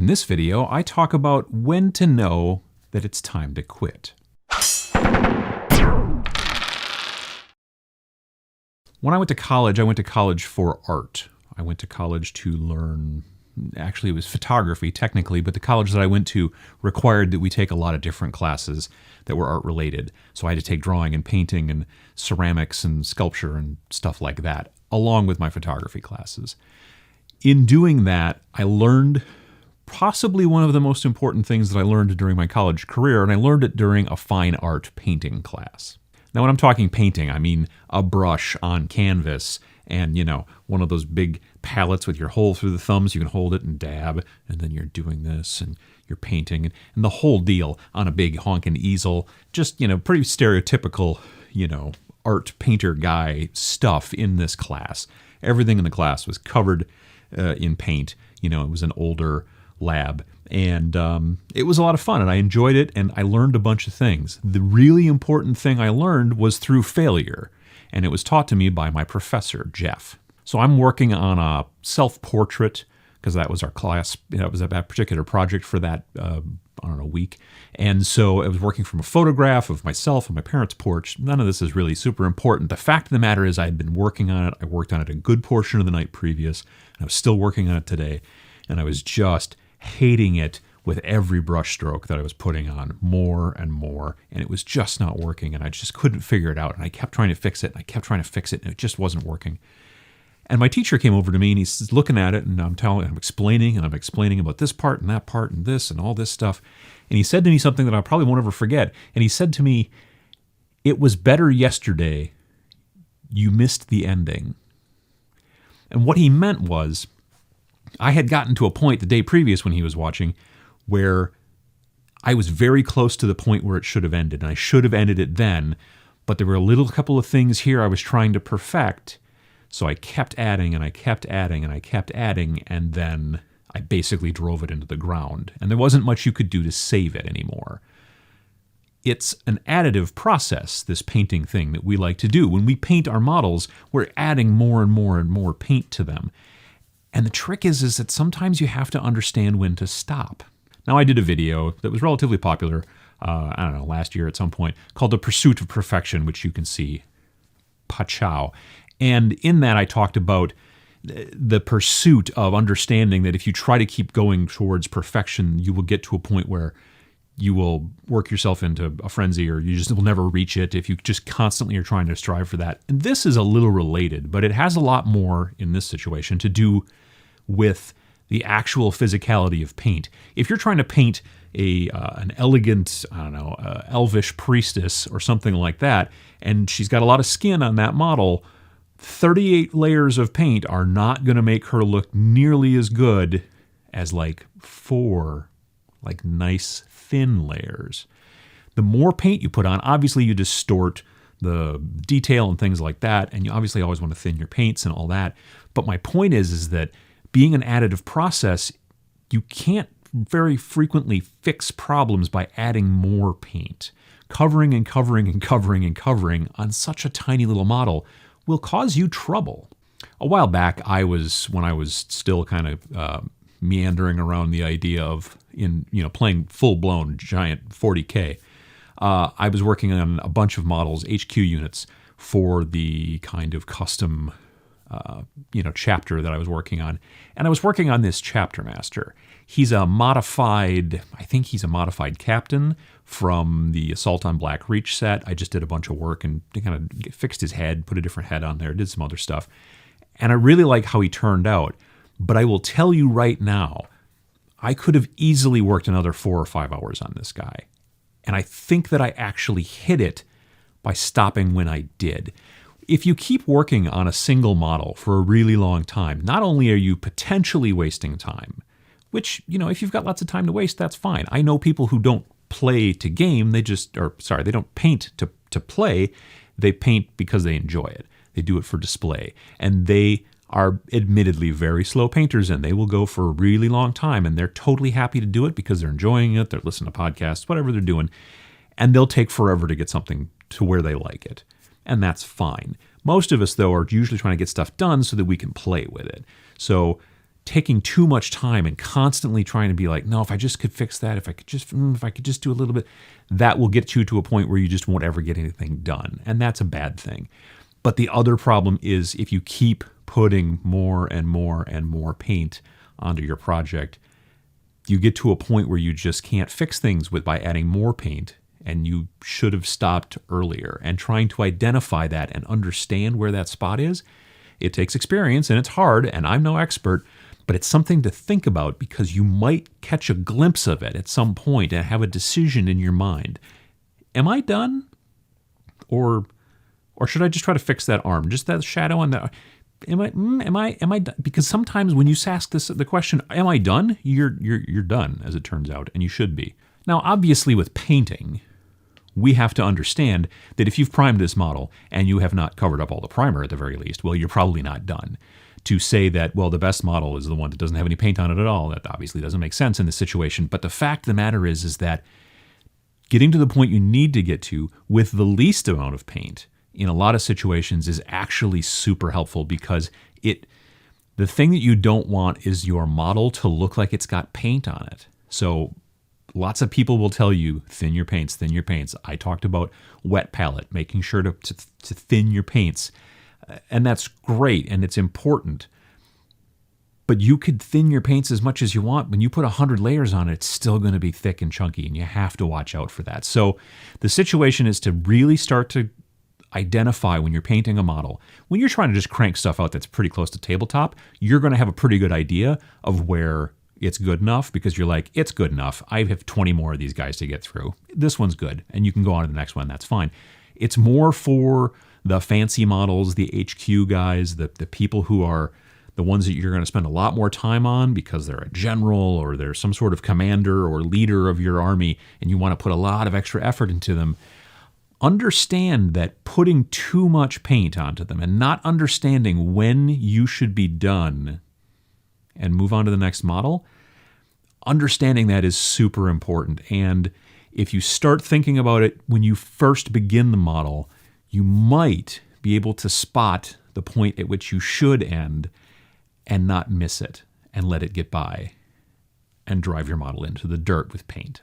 In this video, I talk about when to know that it's time to quit. When I went to college for art. I went to college to learn, actually it was photography technically, but the college that I went to required that we take a lot of different classes that were art related. So I had to take drawing and painting and ceramics and sculpture and stuff like that, along with my photography classes. In doing that, I learned possibly one of the most important things that I learned during my college career, and I learned it during a fine art painting class. Now, when I'm talking painting, I mean a brush on canvas and, one of those big palettes with your hole through the thumbs. You can hold it and dab, and then you're doing this, and you're painting, and the whole deal on a big honking easel. Just, pretty stereotypical, art painter guy stuff in this class. Everything in the class was covered in paint. It was an older lab, and it was a lot of fun, and I enjoyed it, and I learned a bunch of things. The really important thing I learned was through failure, and it was taught to me by my professor, Jeff. So I'm working on a self-portrait, because that was our class. That was a particular project for that, week. And so I was working from a photograph of myself on my parents' porch. None of this is really super important. The fact of the matter is I had been working on it. I worked on it a good portion of the night previous, and I was still working on it today, and I was just hating it with every brush stroke that I was putting on more and more, and it was just not working, and I just couldn't figure it out, and I kept trying to fix it, and it just wasn't working. And my teacher came over to me, and he's looking at it, and I'm explaining about this part and that part and this and all this stuff, and he said to me something that I probably won't ever forget, and he said to me, "It was better yesterday. You missed the ending." And what he meant was, I had gotten to a point the day previous when he was watching where I was very close to the point where it should have ended, and I should have ended it then, but there were a couple of things here I was trying to perfect, so I kept adding, and I kept adding, and I kept adding, and then I basically drove it into the ground, and there wasn't much you could do to save it anymore. It's an additive process, this painting thing that we like to do. When we paint our models, we're adding more and more and more paint to them. And the trick is that sometimes you have to understand when to stop. Now, I did a video that was relatively popular, last year at some point, called The Pursuit of Perfection, which you can see, pachow. And in that, I talked about the pursuit of understanding that if you try to keep going towards perfection, you will get to a point where you will work yourself into a frenzy, or you just will never reach it if you just constantly are trying to strive for that. And this is a little related, but it has a lot more in this situation to do with the actual physicality of paint. If you're trying to paint an elegant, elvish priestess or something like that, and she's got a lot of skin on that model, 38 layers of paint are not going to make her look nearly as good as 4 nice thin layers. The more paint you put on, obviously you distort the detail and things like that, and you obviously always want to thin your paints and all that. But my point is that being an additive process, you can't very frequently fix problems by adding more paint. Covering and covering and covering and covering on such a tiny little model will cause you trouble. A while back, when I was still kind of meandering around the idea of playing full-blown giant 40K, I was working on a bunch of models, HQ units, for the kind of custom chapter that I was working on. And I was working on this chapter master. He's a modified captain from the Assault on Black Reach set. I just did a bunch of work and kind of fixed his head, put a different head on there, did some other stuff. And I really like how he turned out. But I will tell you right now, I could have easily worked another 4 or 5 hours on this guy. And I think that I actually hit it by stopping when I did. If you keep working on a single model for a really long time, not only are you potentially wasting time, which, if you've got lots of time to waste, that's fine. I know people who don't play to game, they don't paint to play, they paint because they enjoy it. They do it for display. And they are admittedly very slow painters, and they will go for a really long time, and they're totally happy to do it because they're enjoying it, they're listening to podcasts, whatever they're doing, and they'll take forever to get something to where they like it. And that's fine. Most of us, though, are usually trying to get stuff done so that we can play with it. So taking too much time and constantly trying to be like, no, if I just could fix that, if I could just do a little bit, that will get you to a point where you just won't ever get anything done. And that's a bad thing. But the other problem is if you keep putting more and more and more paint onto your project, you get to a point where you just can't fix things by adding more paint, and you should have stopped earlier. And trying to identify that and understand where that spot is, it takes experience and it's hard, and I'm no expert, but it's something to think about because you might catch a glimpse of it at some point and have a decision in your mind. Am I done? Or should I just try to fix that arm? Just that shadow on the... Am I done? Because sometimes when you ask the question, am I done? You're done, as it turns out, and you should be. Now, obviously with painting, we have to understand that if you've primed this model and you have not covered up all the primer at the very least, well, you're probably not done. To say that, well, the best model is the one that doesn't have any paint on it at all, that obviously doesn't make sense in this situation. But the fact of the matter is that getting to the point you need to get to with the least amount of paint in a lot of situations is actually super helpful, because the thing that you don't want is your model to look like it's got paint on it. So lots of people will tell you, thin your paints, thin your paints. I talked about wet palette, making sure to thin your paints. And that's great, and it's important. But you could thin your paints as much as you want. When you put 100 layers on it, it's still going to be thick and chunky, and you have to watch out for that. So the situation is to really start to identify when you're painting a model. When you're trying to just crank stuff out that's pretty close to tabletop, you're going to have a pretty good idea of where it's good enough, because you're like, it's good enough. I have 20 more of these guys to get through. This one's good, and you can go on to the next one. That's fine. It's more for the fancy models, the HQ guys, the people who are the ones that you're going to spend a lot more time on because they're a general or they're some sort of commander or leader of your army, and you want to put a lot of extra effort into them. Understand that putting too much paint onto them and not understanding when you should be done and move on to the next model, understanding that is super important. And if you start thinking about it when you first begin the model, you might be able to spot the point at which you should end and not miss it and let it get by and drive your model into the dirt with paint.